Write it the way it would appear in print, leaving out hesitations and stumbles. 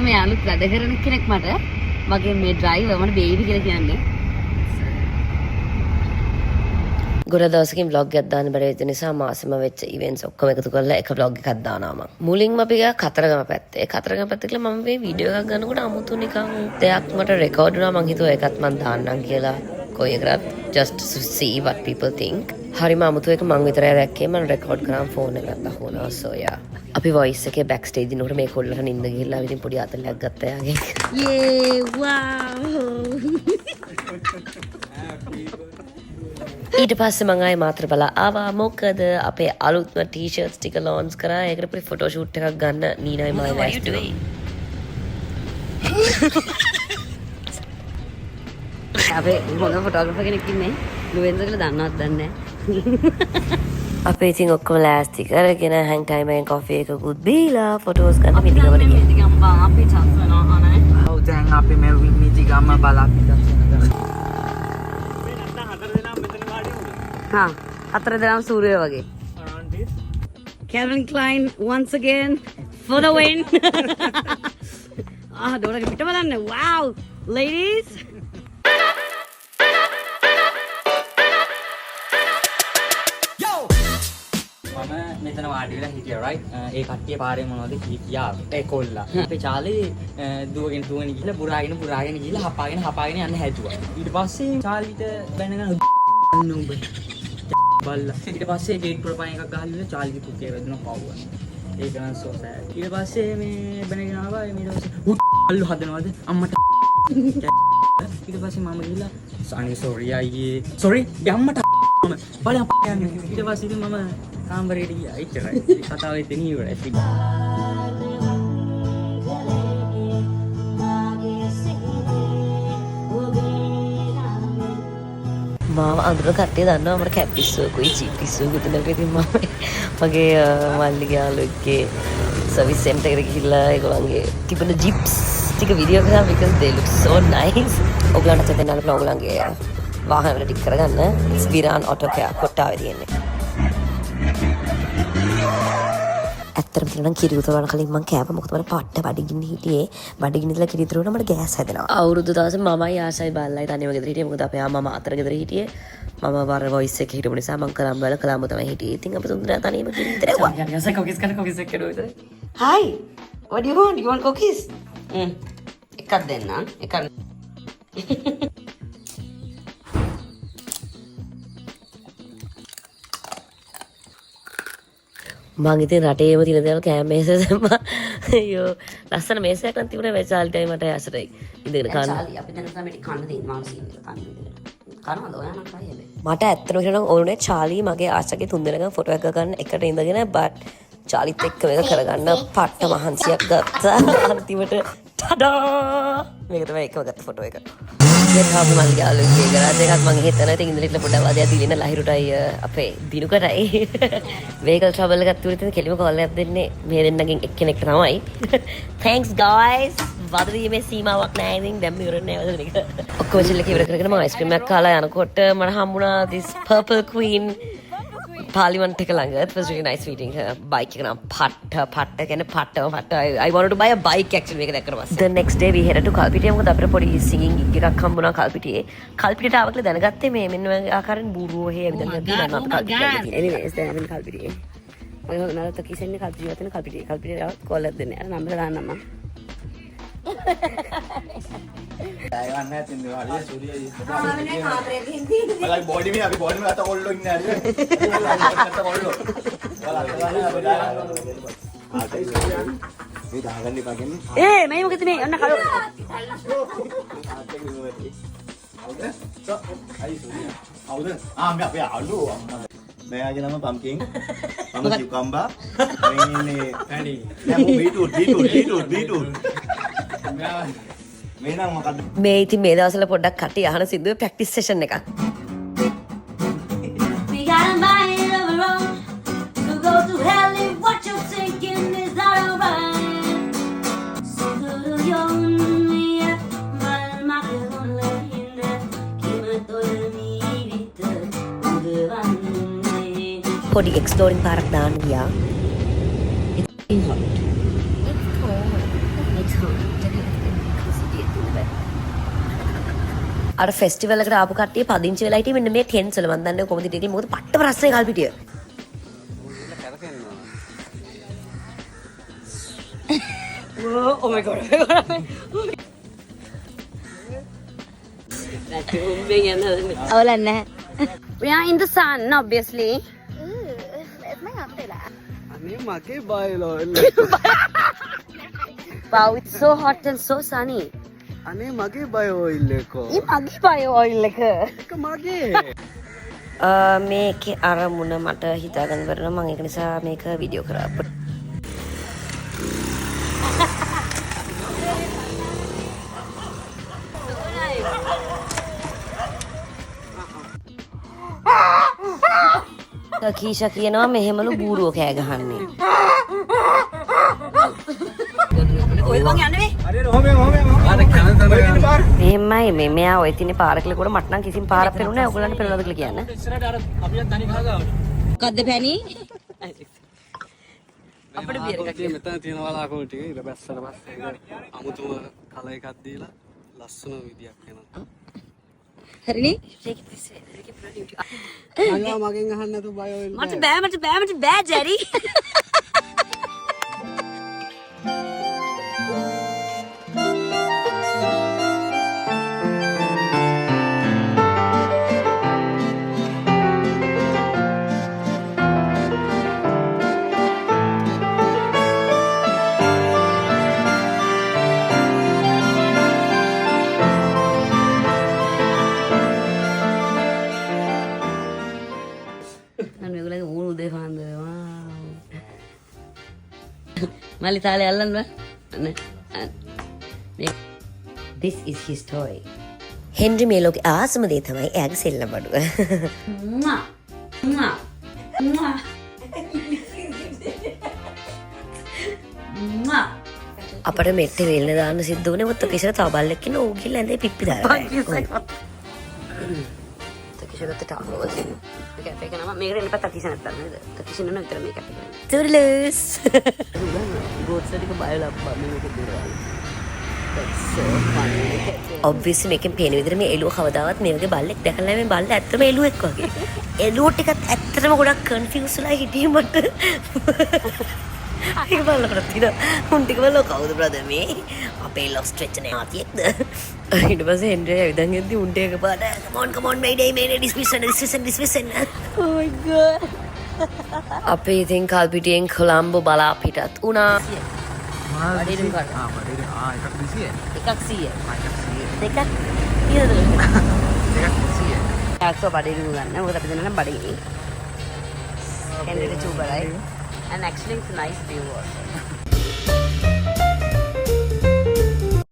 මේ අලුත් වැඩ කරන කෙනෙක් මට මගේ මේ ඩ්‍රයිවර් මට බේබි කියලා කියන්නේ. ගොඩ දවසකින් vlog එකක් දාන්න බැරි වෙච්ච නිසා මාසෙම වෙච්ච events ඔක්කොම එකතු කරලා එක vlog එකක් දානවා මම. මුලින්ම අපි ගියා කතරගම පැත්තේ. කතරගම පැත්තේ කියලා මම මේ වීඩියෝ එකක් ගන්නකොට අමුතු නිකන් දෙයක් මට රෙකෝඩ් වුණා. මං හිතුවා ඒකත් මං දාන්නම් කියලා. කොයි එකකට just to see what people think. හරිම අමුතු එක මං විතරයි දැක්කේ. මම රෙකෝඩ් කරාම ෆෝන් එකකට අහුණා. so yeah. අපි voice එකේ backstage ඉන්නකොට මේ කොල්ලට නින්ද ගිහිල්ලා ඉතින් පොඩි අතලයක් ගත්තා යාගේ. Yay! Wow! ඊට පස්සේ මං ආයේ මාත්‍ර බලා ආවා. මොකද අපේ අලුත්ම ටී-ෂර්ට්ස් ටික ලොන්ච් කරා. ඒකට පොඩි ෆොටෝ ෂූට් එකක් ගන්න නීනයි මයි ලෑස්ති වුණා. අපේ හොඳ ෆොටෝග්‍රැෆර් කෙනෙක් ඉන්නේ. ලුවෙන්ද කියලා දන්නවත් දන්නේ නැහැ. අපේ ඉතින් ඔක්කොම ලෑස්ති කරගෙන හැන් ටයිම් එකෙන් කොෆි එකකුත් බීලා ෆොටෝස් ගන්න මිදිගමට ගියා. මිදිගම බා අපේ chance වෙනවා අනේ. ඔව් දැන් අපි මේ මිදිගම බලාපිට हाँ, हतर देना सूर्य वगे. Calvin Klein once again for the win. Ah, डोरा के पिटा बनाने. Wow, ladies. Yo. මම මෙතන වාඩි වෙලා හිටියා right. ඒ කට්ටිය පාරේ මොනවද කියා ඒ කොල්ලා. අපේ චාලි දුවගෙන ගිහලා බුරාගෙන ගිහලා හපාගෙන යන්න හැදුවා. ඊට පස්සේ චාලිට බැනගෙන නුඹ බල්ලා ඊට පස්සේ ගේට් වල පයින් එකක් ගහලා චාලිගේ පුතේ වැදුණා පවුවා. ඒක නම් so sad. ඊට පස්සේ මේ බැනගෙන ආවා ඊට පස්සේ අල්ලු හදනවාද අම්මට ඊට පස්සේ මම ගිහලා අනේ sorry අයියේ sorry අම්මට බලන්න යන්නේ. ඊට පස්සේ ඉතින් මම කාමරේට ගියා. එච්චරයි. කතාව එතන ඉවරයි. මාව අඳුර කට්ටිය දන්නවා මට කැප් පිස්සුවකුයි චීප් පිස්සුවකුයි තුනකට ඉතින් මම මගේ මල්ලිගේ යාළුවෙක්ගේ සර්විස් සෙන්ටර් එකට ගිහිල්ලා ඒගොල්ලන්ගේ තිබුණ ජිප්ස් ටික වීඩියෝ කරා because they look so nice. ඔයගලන්ට දෙන්න පුළුවන් ඔයගලන්ගේ වාහන වල ටික කරගන්න. ස්විරාන් ඔටෝ කෙයා කොට්ටාවේ තියෙන්නේ. ඇත්තටම කියනවා නම් කිරි උතරවන කලින් මම කෑවා. මොකද මම පාට්ට බඩගින්න හිටියේ. බඩගින්න ඉඳලා කිරි උතරවන මට ගෑස් හැදෙනවා. අවුරුදු දවසේ මමයි ආසයි බල්ලයි තනියම ගෙදර හිටියේ. මොකද අපේ අම්මා අතර ගෙදර හිටියේ. මම වර වොයිස් එක හිටපු නිසා මම කලම්බ තමයි හිටියේ. ඉතින් අපි තුන්දෙනා තනියම කිරි උතරේ වුණා. යන්න cookies එක කඩුවා. Hi. What do you want? You want cookies? එකක් දෙන්න. එකක්. මං ඉතින් රටේම තියෙන දේවල් කෑම මේසෙ දැම්මා. අයියෝ ලස්සන මේසයක් නම් තිබුණා වෙචාල්ටයි මට ඇසටයි ඉඳගෙන කන්න. චාලි අපි දැන් තමයි කන්න දෙන්නේ මානසික කන්න දෙන්නේ. කනවද ඔයානම් කයි හැබැයි. මට ඇත්තටම කියනවා ඕනේ චාලි මගේ ආච්චගේ තුන්දෙනාගම ෆොටෝ එකක් ගන්න එකට ඉඳගෙන බට් චාලිත් එක්ක මේක කරගන්න පට්ට මහන්සියක් ගත්තා. අන්තිමට ටඩා මේක තමයි එකම ගත්ත ෆොටෝ එක. දැන් ආපු මල්ලි යාළුවෙක්ගේ ගරාජ් එකක් මම හිතනවා ඉතින් ඉන්ද්‍රිට පොඩ්ඩක් වාදයක් දිලින ලහිරුටයි අපේ දිනුකටයි vehicle trouble එකක් තුරින් කෙලිම කෝල් එකක් දෙන්නේ මේ දෙන්නගෙන් එක්කෙනෙක්ට තමයි. Thanks guys. වදවීමේ සීමාවක් නැහැ ඉතින් දැන් ඉවර නෑ වද මේක. ඔක්කොම චිල්ල ඉවර කරගෙන මම අයිස්ක්‍රීම් එකක් කාලා යනකොට මට හම්බුණා this purple queen Parliament එක ළඟ. It was really nice meeting her. Bike එක නම් පට්ට කියන්නේ පට්ට. I wanted to buy a bike actually මේක දැක්කට පස්සේ. The next day we headed to Kalpitiya. මොකද අපිට පොඩි singing gig එකක් හම්බුණා Kalpitiye. Kalpitiයට ආව කියලා දැනගත්තේ මේ මෙන්න මේ ආකාරයෙන් බූරුව හේ ඇවිදලා තියෙනවා අපේ Kalpitiye. Anyways දැන් අපි Kalpitiye. ඔය නරත කිසෙන්නේ Kalpitiye වතන Kalpitiye ආවත් කෝල් එකක් දෙන්න. අර නම්බර දාන්නම් මම. ගන්න ඇතින් දේවාලිය සූරියයි ආවනේ කාමරේ ගිහින් බලයි බොඩි මේ අපි බොඩි මේ අත කොල්ලෝ ඉන්නේ හරිය අත කොල්ලෝ ආතයි සූරියන් මේ දාගන්න එපා කියන්නේ මේ මොකද මේ අන්න කලෝ හවුද මේ අපේ අලු මෙයාගේ නම පම්කින් මම කිව්කම්බා මේ පැණි නෑ බීට්‍රූට් මේ ඉතින් මේ දවස්වල පොඩ්ඩක් කටි අහන සින්දුවේ ප්‍රැක්ටිස් සෙෂන් එකක්. පොඩි එක්ස්ප්ලෝරින් පාරක් දාන්න ගියා. It's hot. It's hot. අර ෆෙස්ටිවල් එකට ආපු කට්ටිය පදිංචි වෙලා හිටියේ මෙන්න මේ ටෙන්ට්ස් වල. මම දන්නේ කොහොමද හිටියේ කියලා. මොකද පට්ට ප්‍රශ්නේ කල්පිටිය. Oh my god. අවලක් නැහැ. We are in the sun, obviously. අනේ මගේ බයලෝ Wow, it's so hot and so sunny. අනේ මගේ බය ඔයිල් එකෝ මේ මගේ බය ඔයිල් එක. එක මගේ මේකේ අරමුණ මට හිතාගන්න බැරි නම් මම ඒක නිසා මේක වීඩියෝ කරා. කීෂා කියනවා මෙහෙමලු බූරුව කෑ ගහන්නේ. ඔය වගේ යන්නේ මෙහෙමයි මේ මෙයා ඔය තිනේ පාර කියලා කොට මට නම් කිසිම පාරක් පෙනුනේ නැහැ. ඔයගොල්ලන්ට පෙනුනද කියලා කියන්න. මොකද්ද පැණි? අපිට බියර් එකක් මෙතන තියෙන වලාකුළු ටික ඊට බැස්සට පස්සේ අමුතුම කල එකක් දීලා ලස්සන විදියක් වෙනවා හරිනේ? අයියා මගෙන් අහන්න නැතුව බය ඔයිල් මට බෑ ජැරි. මල්ලි තාලේ අල්ලන්න This is his toy. Henry මේ ලෝකේ ආසම දේ තමයි එයාගේ සෙල්ලම් බඩුව. අපිට මෙට්ටේ වෙල්න දාන්න සිද්ධ වුණේ මොකද කිසිම තව බල්ලෙක් ඉන්න ඌ ගිහලා ඇඳේ පිප්පි දාලා. තකිෂගත ටාවල්. මේක නම මේකට එන්න පැත්තක් කිසි නැත්තම් නේද? තකිෂින්න නම් විතර මේක අපිට. Toodaloo. ගෝට්ස් ටික බයලා අප්පා මේක දිරවල. That's so funny. Obviously මේකෙන් පේන විදිහට මේ එළුව කවදාවත් මේ වගේ බල්ලෙක් දැකලා නැහැ. මේ බල්ල ඇත්තම එළුවෙක් වගේ. එළුව ටිකත් ඇත්තටම ගොඩක් කන්ෆියුස් වෙලා හිටියේ මට. ඒක බලනකොට තියන උන් ටික බලව කවුද බ්‍රදර් මේ? අපේ ලොස් ස්ට්‍රෙච් නේ ආතියෙක්ද? ඊට පස්සේ හෙන්රි ඇවිදන් එද්දි උන්ට එක පාට come on mayday dismiss. Oh my god. අපේ ඉතින් කල්පිටියෙන් කොළඹ බලා පිටත් වුණා. බඩේරින් ගන්න. එකක් 200 එකක් 100. දෙකක් 100. එකක් බඩේරින් ගන්න. මොකද අපි දෙන්නා නම් බඩේ. හෙන්රිට චූබරයි. And actually it's a nice view also.